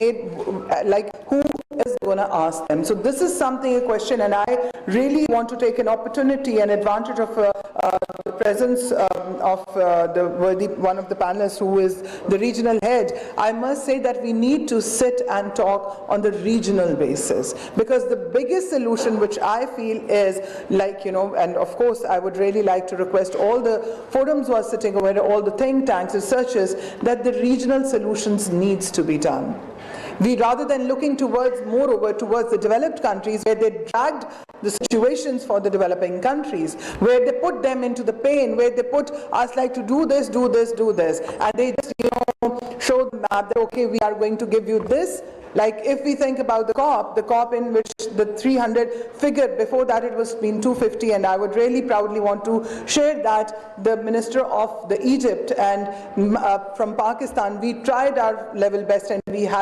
like who is going to ask them? So this is something, a question, and I really want to take an opportunity and advantage of the presence of one of the panelists who is the regional head. I must say that we need to sit and talk on the regional basis, because the biggest solution which I feel is, like, you know, and of course I would really like to request all the forums who are sitting over here, all the think tanks, researchers, that the regional solutions needs to be done. We, rather than looking towards, moreover, towards the developed countries, where they dragged the situations for the developing countries, where they put them into the pain, where they put us like to do this, do this, do this, and they just, you know, show the map that, okay, we are going to give you this. Like if we think about the COP in which the 300 figure, before that it was been 250, and I would really proudly want to share that the Minister of the Egypt and from Pakistan, we tried our level best, and we had